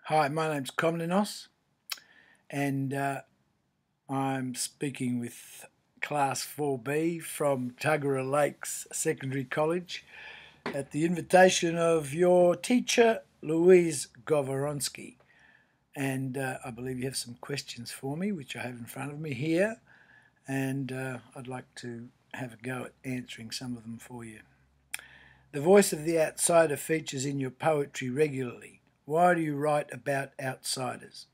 Hi, my name's Komninos, and I'm speaking with Class 4B from Tuggerah Lakes Secondary College at the invitation of your teacher, Louise Govoronsky. And I believe you have some questions for me, which I have in front of me here, and I'd like to have a go at answering some of them for you. The voice of the outsider features in your poetry regularly. Why do you write about outsiders?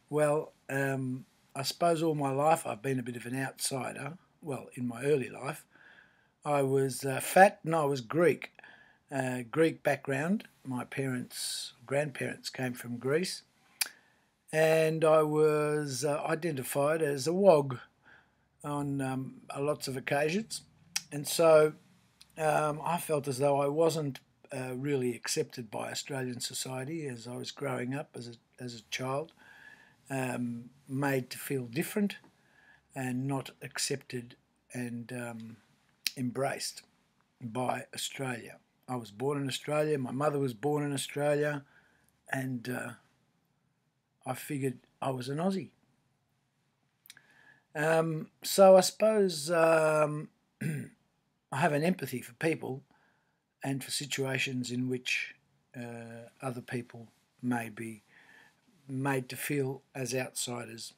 Well, I suppose all my life I've been a bit of an outsider. Well, in my early life, I was fat and I was Greek. Greek background. My grandparents came from Greece, and I was identified as a wog on lots of occasions. And so I felt as though I wasn't really accepted by Australian society as I was growing up as a child, made to feel different and not accepted and embraced by Australia. I was born in Australia, my mother was born in Australia, and I figured I was an Aussie. So I suppose I have an empathy for people and for situations in which other people may be made to feel as outsiders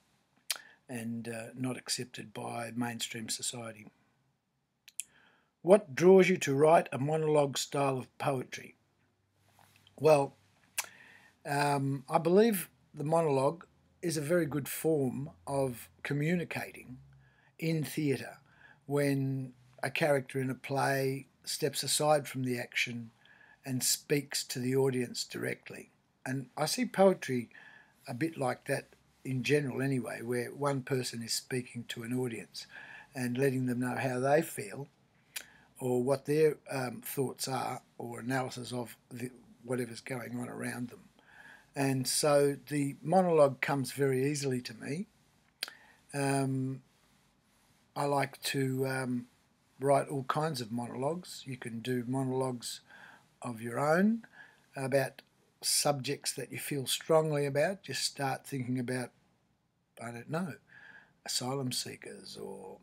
and not accepted by mainstream society. What draws you to write a monologue style of poetry? Well, I believe the monologue is a very good form of communicating in theatre when a character in a play steps aside from the action and speaks to the audience directly. And I see poetry a bit like that in general anyway, where one person is speaking to an audience and letting them know how they feel or what their thoughts are or analysis of whatever's going on around them. And so the monologue comes very easily to me. I like to write all kinds of monologues. You can do monologues of your own about subjects that you feel strongly about. Just start thinking about, I don't know, asylum seekers or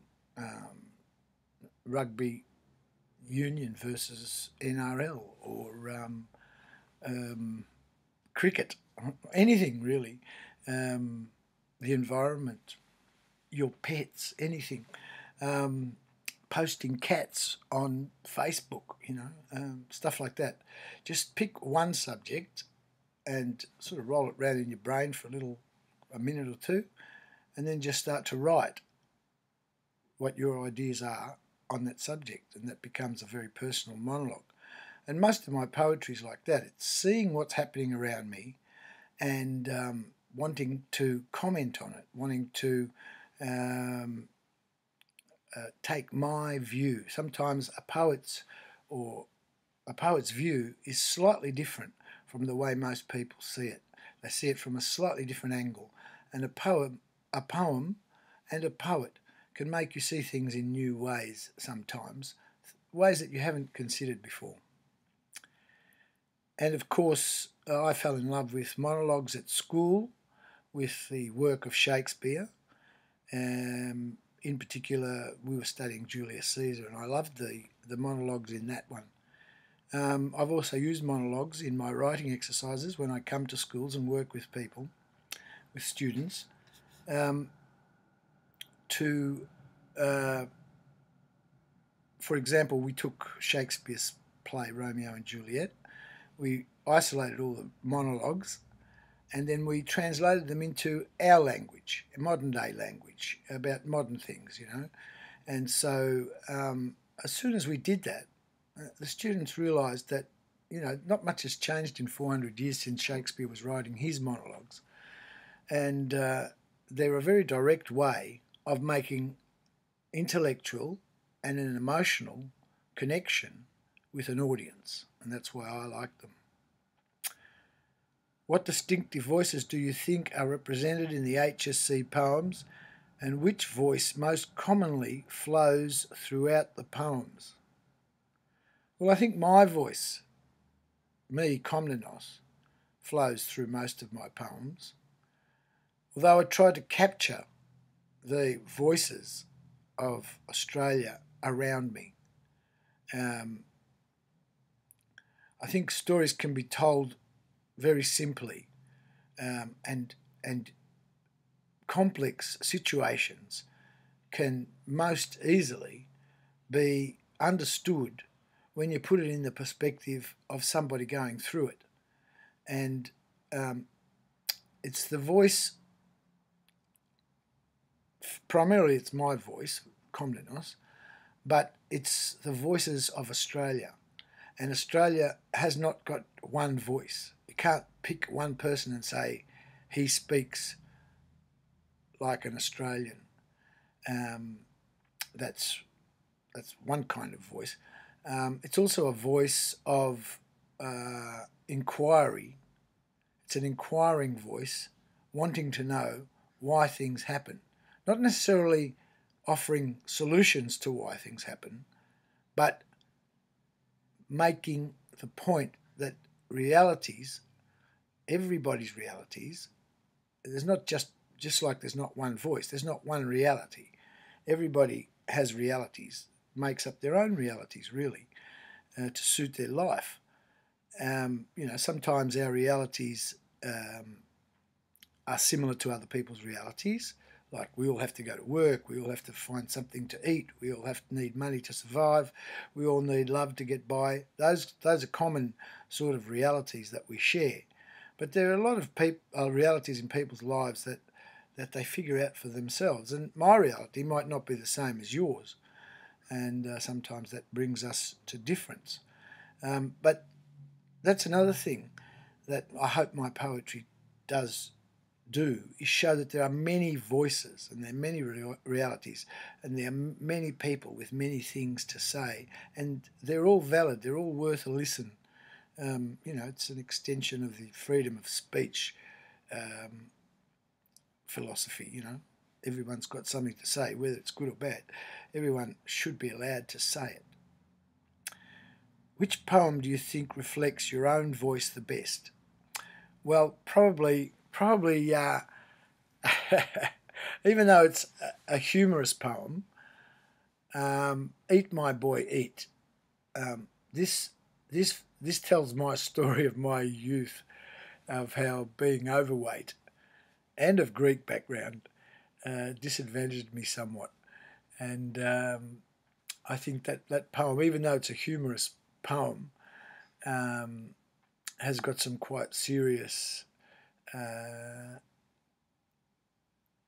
rugby union versus NRL or cricket, anything really, the environment, your pets, anything. Posting cats on Facebook, stuff like that. Just pick one subject and sort of roll it around in your brain for a minute or two, and then just start to write what your ideas are on that subject, and that becomes a very personal monologue. And most of my poetry is like that. It's seeing what's happening around me and wanting to comment on it, wanting to take my view. Sometimes a poet's view is slightly different from the way most people see it. They see it from a slightly different angle. And a poem and a poet can make you see things in new ways sometimes, ways that you haven't considered before. And of course, I fell in love with monologues at school, with the work of Shakespeare. In particular, we were studying Julius Caesar, and I loved the monologues in that one. I've also used monologues in my writing exercises when I come to schools and work with people, with students, for example, we took Shakespeare's play Romeo and Juliet. We isolated all the monologues and then we translated them into our language, modern day language, about modern things, And so as soon as we did that, the students realised that, not much has changed in 400 years since Shakespeare was writing his monologues. And they're a very direct way of making intellectual and an emotional connection with an audience. And that's why I like them. What distinctive voices do you think are represented in the HSC poems, and which voice most commonly flows throughout the poems? Well, I think my voice, me, Komninos, flows through most of my poems. Although I try to capture the voices of Australia around me. I think stories can be told very simply, and complex situations can most easily be understood when you put it in the perspective of somebody going through it. And it's the voice, primarily it's my voice, komninos, but it's the voices of Australia. And Australia has not got one voice. You can't pick one person and say he speaks like an Australian. That's one kind of voice. It's also a voice of inquiry. It's an inquiring voice, wanting to know why things happen. Not necessarily offering solutions to why things happen, but making the point that realities, everybody's realities, there's not just like there's not one voice, there's not one reality. Everybody has realities, makes up their own realities, really, to suit their life. Sometimes our realities are similar to other people's realities. Like, we all have to go to work, we all have to find something to eat, we all need money to survive, we all need love to get by. Those are common sort of realities that we share. But there are a lot of realities in people's lives that they figure out for themselves. And my reality might not be the same as yours. And sometimes that brings us to difference. But that's another thing that I hope my poetry does do, is show that there are many voices and there are many realities and there are many people with many things to say, and they're all valid, they're all worth a listen. It's an extension of the freedom of speech philosophy. Everyone's got something to say, whether it's good or bad. Everyone should be allowed to say it. Which poem do you think reflects your own voice the best? Well, probably even though it's a humorous poem, Eat My Boy Eat. This tells my story of my youth, of how being overweight and of Greek background disadvantaged me somewhat. And I think that poem, even though it's a humorous poem, has got some quite serious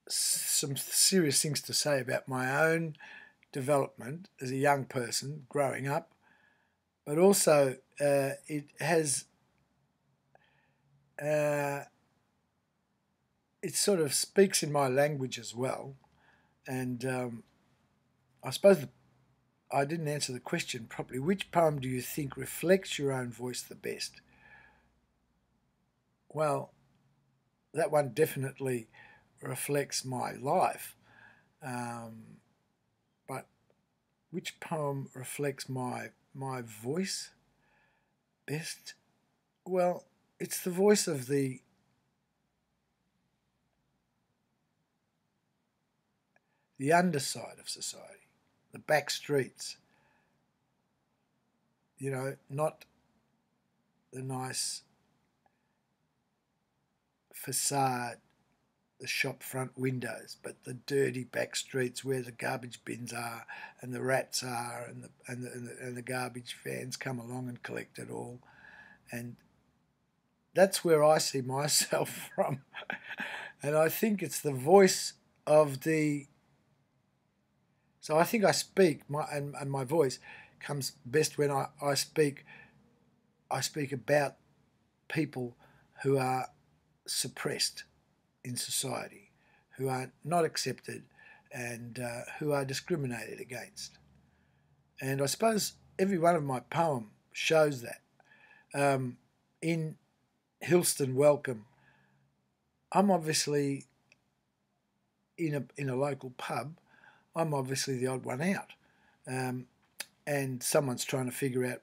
things to say about my own development as a young person growing up, but also it sort of speaks in my language as well. And I suppose I didn't answer the question properly. Which poem do you think reflects your own voice the best? Well, that one definitely reflects my life. But which poem reflects my voice best? Well, it's the voice of the underside of society, the back streets. Not the nice facade, the shop front windows, but the dirty back streets where the garbage bins are and the rats are, and the garbage vans come along and collect it all. And that's where I see myself from. And I think it's the voice of the... So I think I speak, and my voice comes best when I speak about people who are suppressed in society, who are not accepted, and who are discriminated against. And I suppose every one of my poems shows that. In Hillston Welcome, I'm obviously in a local pub. I'm obviously the odd one out, and someone's trying to figure out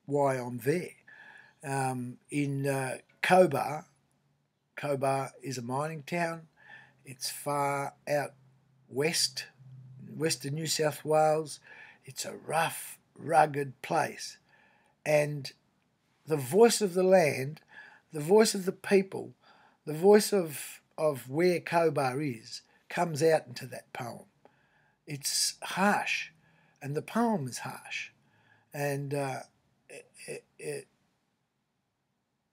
why I'm there. In Cobar. Cobar is a mining town. It's far out west, western New South Wales. It's a rough, rugged place. And the voice of the land, the voice of the people, the voice of where Cobar is, comes out into that poem. It's harsh, and the poem is harsh. And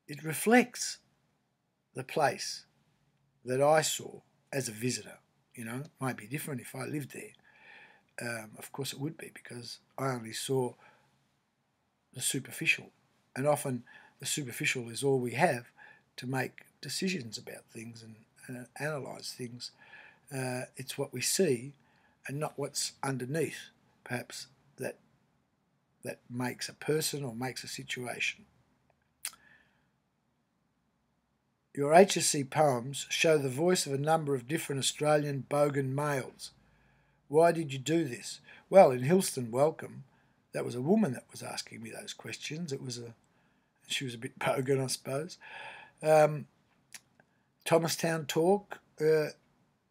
it reflects the place that I saw as a visitor. You know, it might be different if I lived there. Of course it would be, because I only saw the superficial. And often the superficial is all we have to make decisions about things and analyse things. It's what we see and not what's underneath, perhaps, that makes a person or makes a situation. Your HSC poems show the voice of a number of different Australian bogan males. Why did you do this? Well, in Hillston Welcome, that was a woman that was asking me those questions. She was a bit bogan, I suppose. Thomastown Talk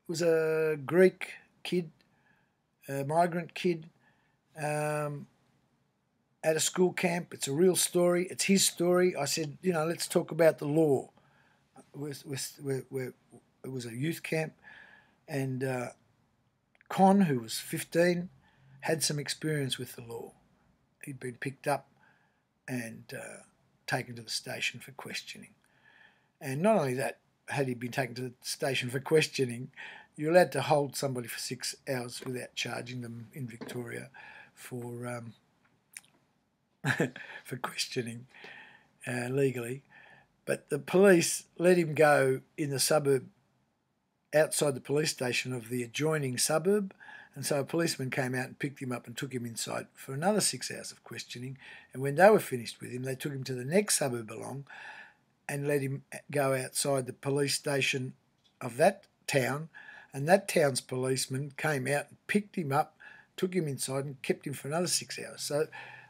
was a Greek kid, a migrant kid, at a school camp. It's a real story. It's his story. I said, let's talk about the law. It was a youth camp, and Con, who was 15, had some experience with the law. He'd been picked up and taken to the station for questioning. And not only that, had he been taken to the station for questioning, you're allowed to hold somebody for 6 hours without charging them in Victoria for for questioning legally. But the police let him go in the suburb outside the police station of the adjoining suburb, and so a policeman came out and picked him up and took him inside for another 6 hours of questioning. And when they were finished with him, they took him to the next suburb along and let him go outside the police station of that town, and that town's policeman came out and picked him up, took him inside and kept him for another 6 hours. So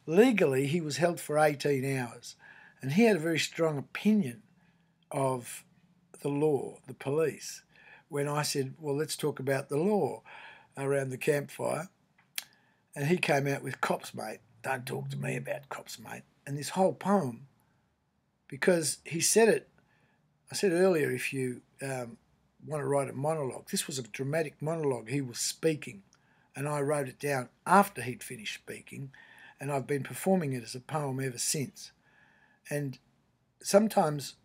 legally he was held for 18 hours, and he had a very strong opinion of the law, the police. When I said, well, let's talk about the law around the campfire, and he came out with cops, mate. Don't talk to me about cops, mate. And this whole poem, because he said it, I said earlier, if you want to write a monologue, this was a dramatic monologue. He was speaking, and I wrote it down after he'd finished speaking, and I've been performing it as a poem ever since. And sometimes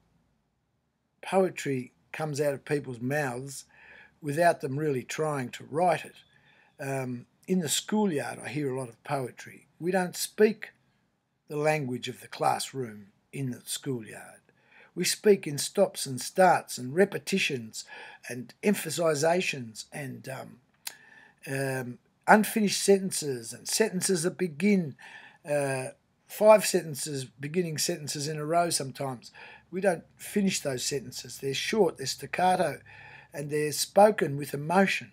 poetry comes out of people's mouths without them really trying to write it. In the schoolyard, I hear a lot of poetry. We don't speak the language of the classroom in the schoolyard. We speak in stops and starts and repetitions and emphasizations and unfinished sentences and sentences that begin 5 sentences, beginning sentences in a row sometimes. We don't finish those sentences. They're short, they're staccato, and they're spoken with emotion.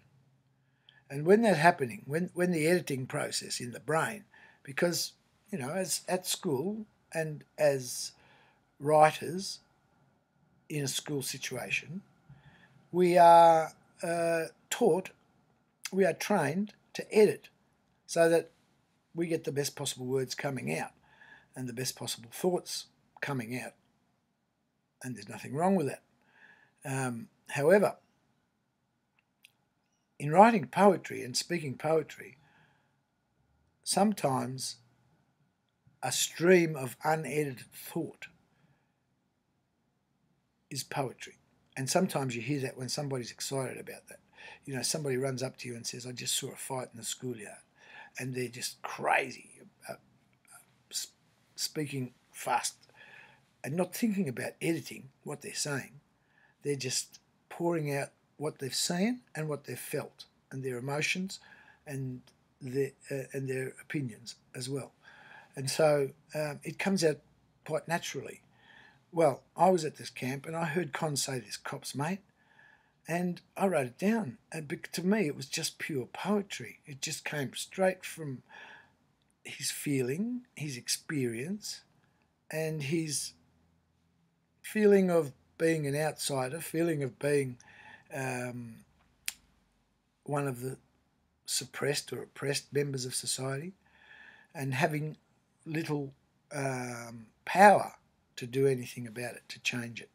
And when that's happening, when the editing process in the brain, because, as at school and as writers in a school situation, we are taught, we are trained to edit so that we get the best possible words coming out and the best possible thoughts coming out. And there's nothing wrong with that. However, in writing poetry and speaking poetry, sometimes a stream of unedited thought is poetry. And sometimes you hear that when somebody's excited about that. Somebody runs up to you and says, I just saw a fight in the schoolyard. And they're just crazy, speaking fast and not thinking about editing what they're saying. They're just pouring out what they've seen and what they've felt, and their emotions and their opinions as well. And so it comes out quite naturally. Well, I was at this camp and I heard Con say this, cops, mate, and I wrote it down. And to me, it was just pure poetry. It just came straight from his feeling, his experience, and his feeling of being an outsider, feeling of being one of the suppressed or oppressed members of society, and having little power to do anything about it, to change it.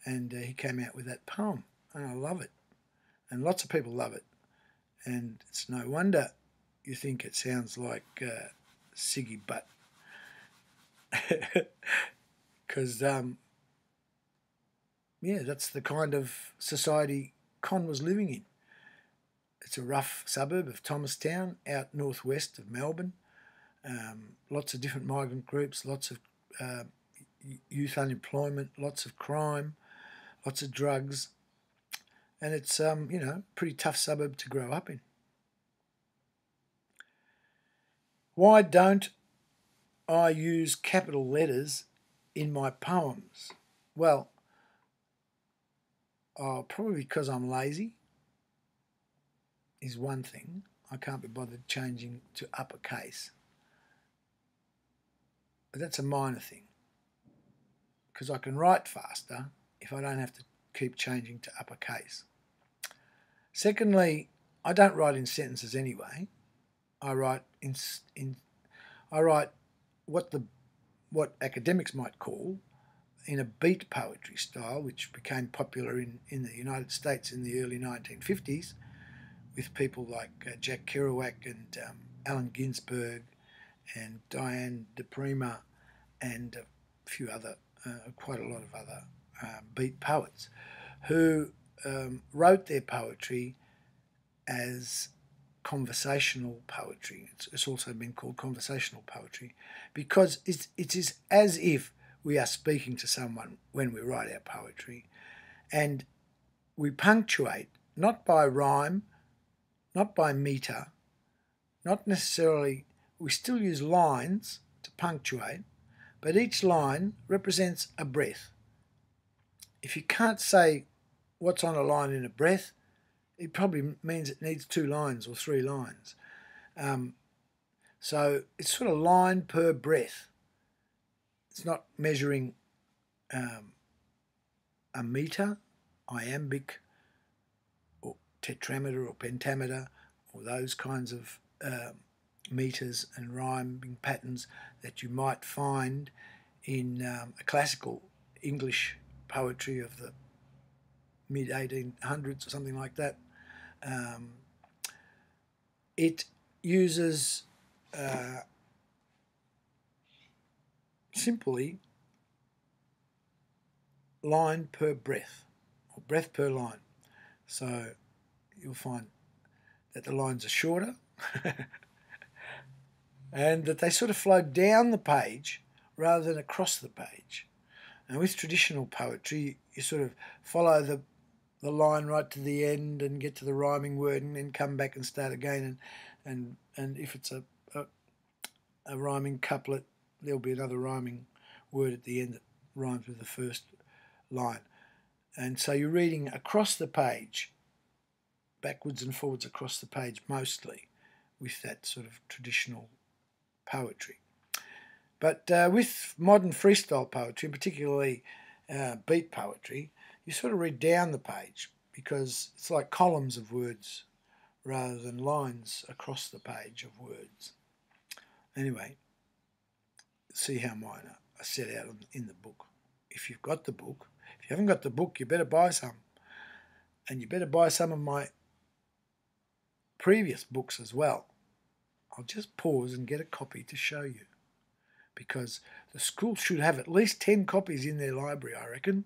And he came out with that poem, and I love it. And lots of people love it. And it's no wonder you think it sounds like Siggy Butt. Because, yeah, that's the kind of society Con was living in. It's a rough suburb of Thomastown, out northwest of Melbourne. Lots of different migrant groups, lots of youth unemployment, lots of crime, lots of drugs. And it's, you know, a pretty tough suburb to grow up in. Why don't I use capital letters in my poems? Well, probably because I'm lazy is one thing. I can't be bothered changing to uppercase. But that's a minor thing, because I can write faster if I don't have to keep changing to uppercase. Secondly, I don't write in sentences anyway. I write what academics might call in a beat poetry style, which became popular in the United States in the early 1950s with people like Jack Kerouac and Allen Ginsberg and Diane de Prima and a few other, quite a lot of other beat poets who wrote their poetry as conversational poetry. It's also been called conversational poetry because it is as if we are speaking to someone when we write our poetry, and we punctuate not by rhyme, not by metre, not necessarily, we still use lines to punctuate, but each line represents a breath. If you can't say what's on a line in a breath, it probably means it needs 2 lines or 3 lines. So it's sort of line per breath. It's not measuring a metre, iambic or tetrameter or pentameter or those kinds of metres and rhyming patterns that you might find in a classical English poetry of the mid-1800s or something like that. It uses simply line per breath, or breath per line. So you'll find that the lines are shorter and that they sort of flow down the page rather than across the page. And with traditional poetry, you sort of follow the line right to the end and get to the rhyming word and then come back and start again. And if it's a rhyming couplet, there'll be another rhyming word at the end that rhymes with the first line. And so you're reading across the page, backwards and forwards across the page mostly, with that sort of traditional poetry. But with modern freestyle poetry, particularly beat poetry, you sort of read down the page because it's like columns of words rather than lines across the page of words. Anyway, see how mine are set out in the book. If you've got the book, if you haven't got the book, you better buy some. And you better buy some of my previous books as well. I'll just pause and get a copy to show you, because the school should have at least 10 copies in their library, I reckon.